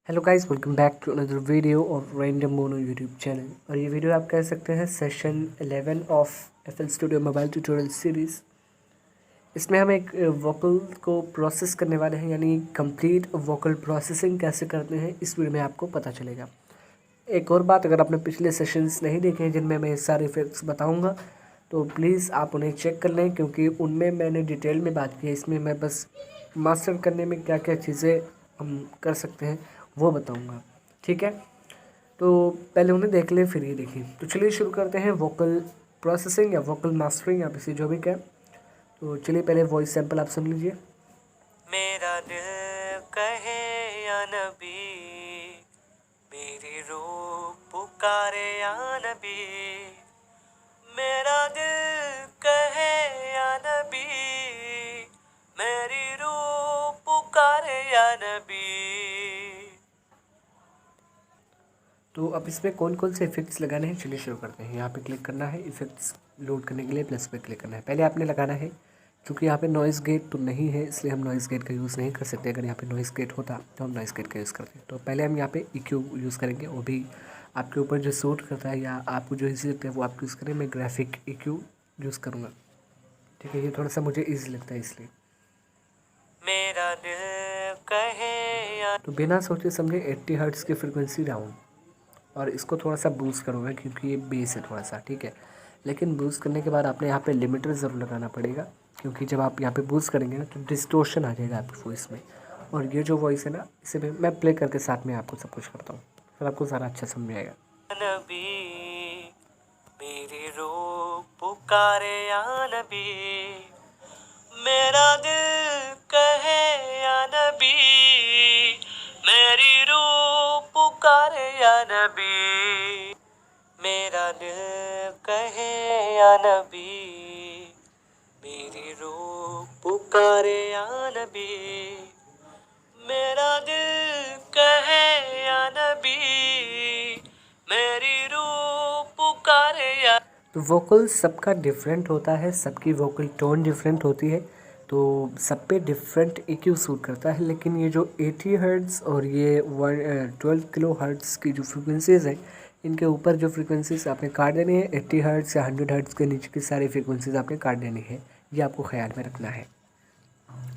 Hello guys, welcome back to another video of random mono YouTube channel. और ये वीडियो आप कह सकते हैं session 11 of FL studio mobile tutorial series. इसमें हम एक वोकल को प्रोसेस करने वाले हैं, यानी कंप्लीट वोकल प्रोसेसिंग कैसे करते हैं इस वीडियो में आपको पता चलेगा। एक और बात, अगर आपने पिछले सेशंस नहीं देखे हैं जिनमें मैं सारे इफेक्ट्स बताऊँगा तो प्लीज़ आप उन्हें चेक कर लें, क्योंकि उनमें मैंने डिटेल में बात की है। इसमें मैं बस मास्टर करने में क्या क्या चीज़ें हम कर सकते हैं वो बताऊंगा, ठीक है। तो पहले उन्हें देख लें फिर ये देखिए। तो चलिए शुरू करते हैं वोकल प्रोसेसिंग या वोकल मास्टरिंग, आप इसे जो भी कहें। तो चलिए पहले वॉइस सैंपल आप सुन लीजिए। मेरा दिल कहे या नबी, मेरी रूह पुकारे या नबी। मेरा दिल कहे या नबी, मेरी रूह पुकारे या नबी। तो अब इसमें कौन कौन से इफेक्ट्स लगाने हैं चलिए शुरू करते हैं। यहाँ पे क्लिक करना है, इफेक्ट्स लोड करने के लिए प्लस पे क्लिक करना है। पहले आपने लगाना है, क्योंकि यहाँ पे नॉइज़ गेट तो नहीं है इसलिए हम नॉइज़ गेट का यूज़ नहीं कर सकते। अगर यहाँ पे नॉइज़ गेट होता तो हम नॉइज़ गेट का यूज़ करते। तो पहले हम यहाँ पे EQ यूज़ करेंगे, वो भी आपके ऊपर जो सूट करता है या आपको जो ईजी लगता है वो आप यूज़ करें। मैं ग्राफिक EQ यूज़ करूँगा, ठीक है। ये थोड़ा सा मुझे ईजी लगता है इसलिए। मेरा दिल कहे या तो बिना सोचे समझे 80 हर्ट्ज़ की फ्रिक्वेंसी डाउन, और इसको थोड़ा सा बूस्ट करूँगा क्योंकि ये बेस है थोड़ा सा, ठीक है। लेकिन बूस्ट करने के बाद आपने यहाँ पे लिमिटर ज़रूर लगाना पड़ेगा, क्योंकि जब आप यहाँ पे बूस्ट करेंगे ना तो डिस्टोर्शन आ जाएगा आपकी वॉइस में। और ये जो वॉइस है ना, इसे मैं प्ले करके साथ में आपको सब कुछ करता हूँ, फिर आपको सारा अच्छा समझ में आएगा। नबी, मेरी रूह पुकारे या नबी। मेरा दिल कहे या नबी, मेरी रूह पुकारे या नबी। मेरा दिल कहे या नबी, मेरी रूह पुकारे या नबी। मेरा दिल कहे या नबी, मेरी रूह पुकारे या। तो वोकल सबका डिफरेंट होता है, सबकी वोकल टोन डिफरेंट होती है, तो सब पे डिफरेंट EQ सूट करता है। लेकिन ये जो 80 हर्ट्ज़ और ये 12 किलो हर्ट्ज़ की जो फ्रिक्वेंसीज़ हैं, इनके ऊपर जो फ्रिक्वेंसीज आपने काट देनी है, 80 हर्ट्ज़ या 100 हर्ट्ज़ के नीचे की सारी फ्रिक्वेंसीज आपने काट देनी है, ये आपको ख्याल में रखना है।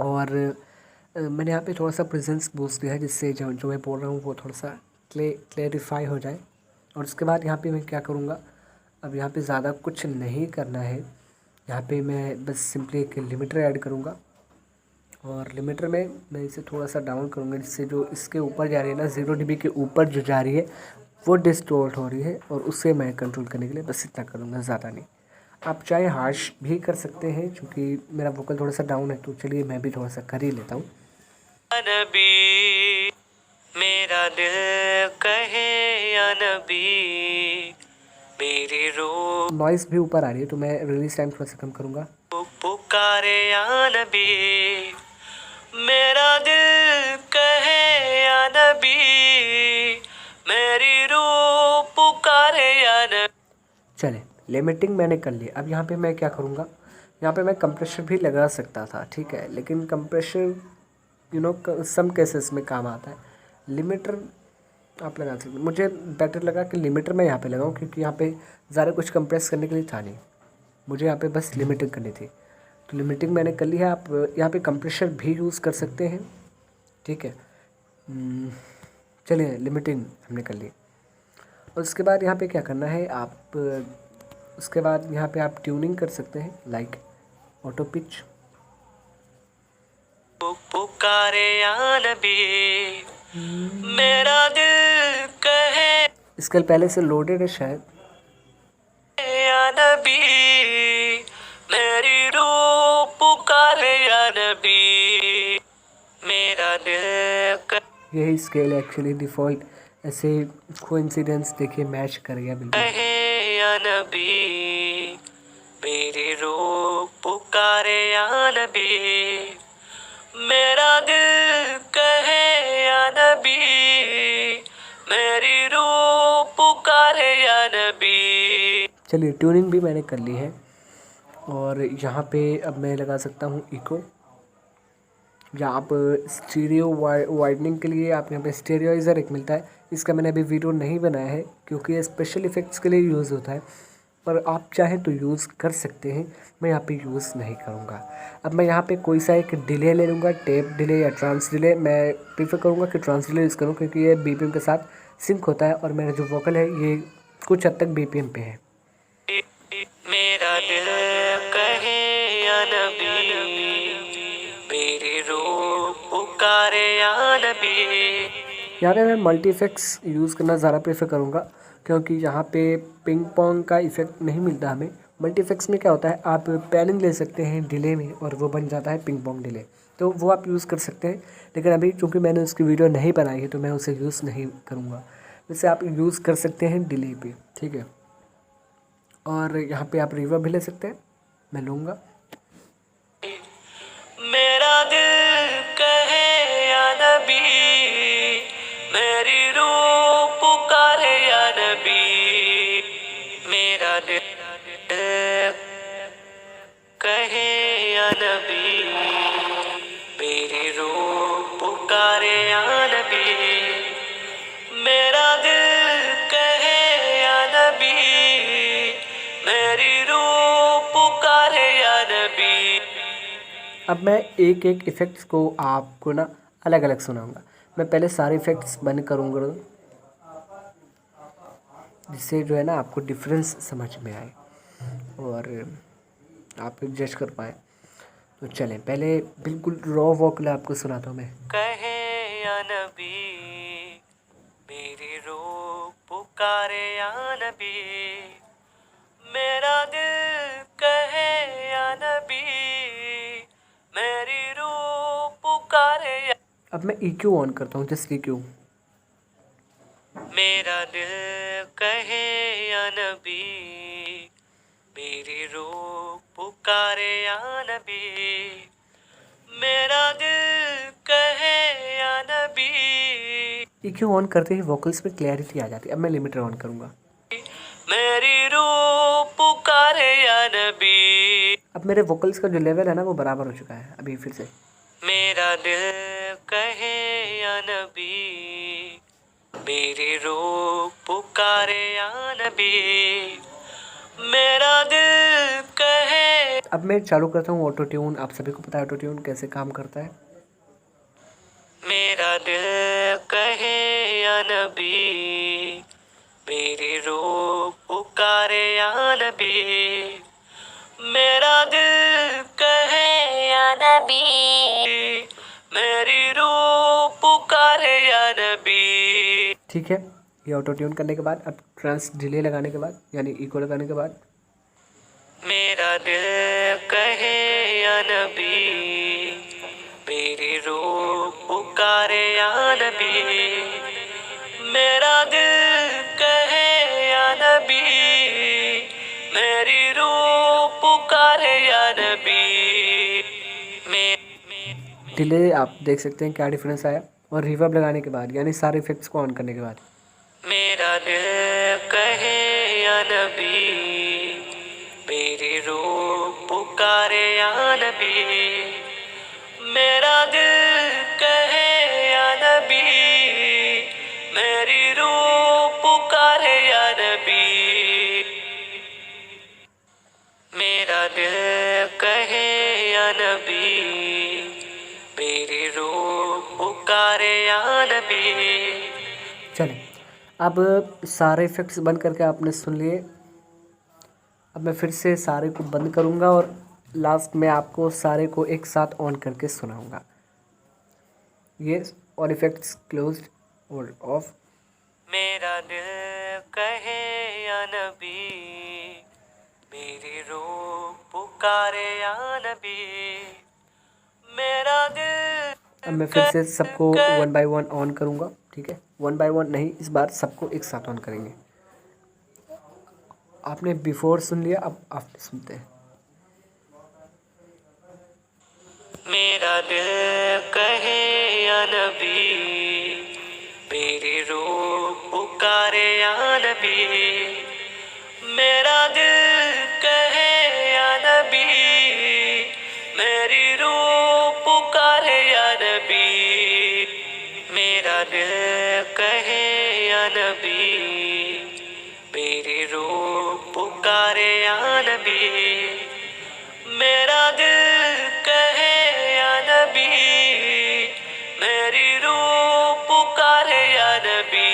और मैंने यहाँ पे थोड़ा सा प्रेजेंस बूस्ट दिया है, जिससे जो मैं बोल रहा हूँ वो थोड़ा सा क्लेरिफाई हो जाए। और उसके बाद यहाँ पे मैं क्या करूँगा, अब यहाँ पे ज़्यादा कुछ नहीं करना है। यहाँ पे मैं बस सिंपली एक लिमिटर ऐड करूँगा, और लिमिटर में मैं इसे थोड़ा सा डाउन करूँगा, जिससे जो इसके ऊपर जा रही है ना, 0 dB के ऊपर जो जा रही है वो डिस्टोर्ट हो रही है, और उससे मैं कंट्रोल करने के लिए बस इतना करूँगा, ज़्यादा नहीं। आप चाहे हार्श भी कर सकते हैं, क्योंकि मेरा वोकल थोड़ा सा डाउन है, तो चलिए मैं भी थोड़ा सा कर ही लेता हूँ। नबी, मेरा दिल कहे या नबी, मेरी रूह नॉइज़ भी ऊपर आ रही है, तो मैं रिलीज टाइम थोड़ा सा कम करूँगा। पुकारे या नबी। मेरा दिल कहे या नबी, मेरी रूह पुकारे या नबी। चले, लिमिटिंग मैंने कर ली। अब यहाँ पे मैं क्या करूँगा, यहाँ पे मैं कंप्रेशर भी लगा सकता था, ठीक है, लेकिन कंप्रेशर सम केसेस में काम आता है। लिमिटर आप लगा सकते, मुझे बेटर लगा कि लिमिटर मैं यहाँ पे लगाऊँ, क्योंकि यहाँ पे ज़्यादा कुछ कंप्रेस करने के लिए था नहीं, मुझे यहाँ पे बस लिमिटिंग करनी थी। तो लिमिटिंग मैंने कर ली है। आप यहाँ पे कंप्रेशर भी यूज़ कर सकते हैं, ठीक है। चलिए, लिमिटिंग हमने कर ली। और उसके बाद यहाँ पे क्या करना है, आप उसके बाद यहाँ पे आप ट्यूनिंग कर सकते हैं, लाइक ऑटो पिच। पुकारे या नबी, मेरा दिल कहे इसके पहले से लोडेड है शायद। या नबी, मेरी रूह पुकारे या नबी। मेरा दिल यही स्केल एक्चुअली डिफ़ॉल्ट ऐसे कोइंसिडेंस देखिए मैच कर गया बिल्कुल। कहे या नबी, मेरी रूह पुकारे या नबी। मेरा दिल कहे या नबी, मेरी रूह पुकारे या नबी। चलिए, ट्यूनिंग भी मैंने कर ली है, और यहाँ पे अब मैं लगा सकता हूँ इको, या आप स्टीरियो वाइडनिंग के लिए आप यहाँ पे स्टेरियोइज़र एक मिलता है। इसका मैंने अभी वीडियो नहीं बनाया है क्योंकि ये स्पेशल इफ़ेक्ट्स के लिए यूज़ होता है, पर आप चाहें तो यूज़ कर सकते हैं। मैं यहाँ पे यूज़ नहीं करूँगा। अब मैं यहाँ पे कोई सा एक डिले ले लूँगा, टेप डिले या ट्रांस डिले। मैं प्रीफर करूँगा कि ट्रांस डिले यूज़ करूँ क्योंकि ये बीपीएम के साथ सिंक होता है और मेरा जो वोकल है ये कुछ हद तक बीपीएम पे है। मेरा दिल कहे या नबी, मेरी रूह पुकारे या नबी। यहाँ पे मैं मल्टी इफ़ेक्ट्स यूज़ करना ज़्यादा प्रेफर करूँगा क्योंकि यहाँ पे पिंग पोंग का इफ़ेक्ट नहीं मिलता हमें। मल्टी इफ़ेक्ट्स में क्या होता है, आप पैनिंग ले सकते हैं डिले में और वो बन जाता है पिंग पोंग डिले, तो वो आप यूज़ कर सकते हैं। लेकिन अभी चूँकि मैंने उसकी वीडियो नहीं बनाई है तो मैं उसे यूज़ नहीं करूँगा। वैसे आप यूज़ कर सकते हैं डिले पे, ठीक है। और यहाँ पे आप रिवर्ब भी ले सकते हैं, मैं लूँगा। मेरा दिल कहे या नबी, मेरी रूह पुकारे या नबी। मेरा दिल कहे या नबी, मेरी रूह पुकारे या नबी। मेरा दिल कहे या नबी, मेरी रूह पुकारे या नबी। अब मैं एक एक इफ़ेक्ट्स को आपको ना अलग अलग सुनाऊंगा। मैं पहले सारे इफ़ेक्ट्स बंद करूँगा जिससे जो है ना आपको डिफरेंस समझ में आए और आप जज कर पाए। तो चलें, पहले बिल्कुल रॉ वोकल आपको सुनाता हूँ मैं। कहे या नबी, मेरी रूह पुकारे या नबी। मेरा दिल कहे या नबी, मेरी रूह पुकारे या। अब मैं EQ ऑन करता हूँ, जस्ट EQ। मेरा दिल कहे या नबी, मेरी रूह पुकारे या नबी। मेरा दिल कहे या नबी। EQ ऑन करते ही वोकल्स में क्लैरिटी आ जाती है। अब मैं लिमिटर ऑन करूँगा। मेरी रूह पुकारे या नबी। अब मेरे वोकल्स का जो लेवल है ना वो बराबर हो चुका है। अभी फिर से मेरा दिल कहे या नबी, मेरी रूह पुकारे या नबी। मेरा दिल कहे। अब मैं चालू करता हूँ ऑटो ट्यून। आप सभी को पता है ऑटो ट्यून कैसे काम करता है। मेरा दिल कहे या नबी, मेरी रूह पुकारे या नबी। मेरा दिल कहे या नबी, मेरी रूह पुकारे या नबी। ठीक है, ये ऑटो ट्यून करने के बाद अब ट्रांस डिले लगाने के बाद यानी इको लगाने के बाद मेरा दिल कहे या नबी, मेरी रूह पुकारे या नबी। मेरा दिल कहे या नबी, मेरी रूह पुकारे या नबी। डिले आप देख सकते हैं क्या डिफरेंस आया। और रिवर्ब लगाने के बाद यानी सारे इफेक्ट्स को ऑन करने के बाद मेरा दिल कहे या नबी, मेरी रूह पुकारे या नबी। मेरा दिल कहे या नबी, मेरी रूह पुकारे या नबी। मेरा दिल कहे या नबी, मेरी रूह पुकारे या नबी। चलें, अब सारे इफेक्ट्स बंद करके आपने सुन लिए। अब मैं फिर से सारे को बंद करूँगा और लास्ट में आपको सारे को एक साथ ऑन करके सुनाऊँगा। ये ऑल इफेक्ट्स क्लोज्ड और ऑफ। मेरा दिल कहे या नबी, मेरी रूह पुकारे या नबी। मेरा दिल। अब मैं फिर से सबको 1 बाय 1 ऑन करूँगा, ठीक है। 1 बाय 1 नहीं, इस बार सबको एक साथ ऑन करेंगे। आपने बिफोर सुन लिया, अब आफ्टर सुनते हैं। मेरा दिल कहे या नबी, मेरी रूह पुकारे या नबी। मेरा दिल कहे या नबी, मेरी रूह पुकारे या दिल कहे या नबी, मेरी रूह पुकारे या नबी, मेरा दिल कहे या नबी, मेरी रूह पुकारे या नबी।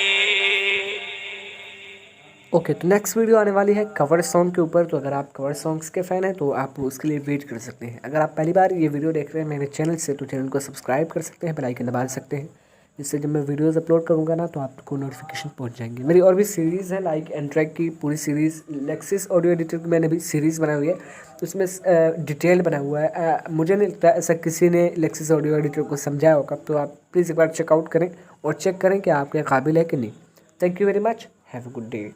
ओके, तो नेक्स्ट वीडियो आने वाली है कवर सॉन्ग के ऊपर। तो अगर आप कवर सॉन्ग्स के फ़ैन हैं तो आप उसके लिए वेट कर सकते हैं। अगर आप पहली बार ये वीडियो देख रहे हैं मेरे चैनल से तो चैनल को सब्सक्राइब कर सकते हैं, बेल आइकन दबा सकते हैं, जिससे जब मैं वीडियोस अपलोड करूँगा ना तो आपको नोटिफिकेशन पहुँच जाएंगी। मेरी और भी सीरीज़ है, लाइक एंड ट्रैक की पूरी सीरीज़, लेक्सिस ऑडियो एडिटर की मैंने भी सीरीज़ बनाई हुई है, उसमें डिटेल बना हुआ है। मुझे नहीं लगता ऐसा किसी ने लेक्सिस ऑडियो एडिटर को समझाया होगा, तो आप प्लीज़ एक बार चेकआउट करें और चेक करें कि आपके काबिल है कि नहीं। Thank you very much, have a good day.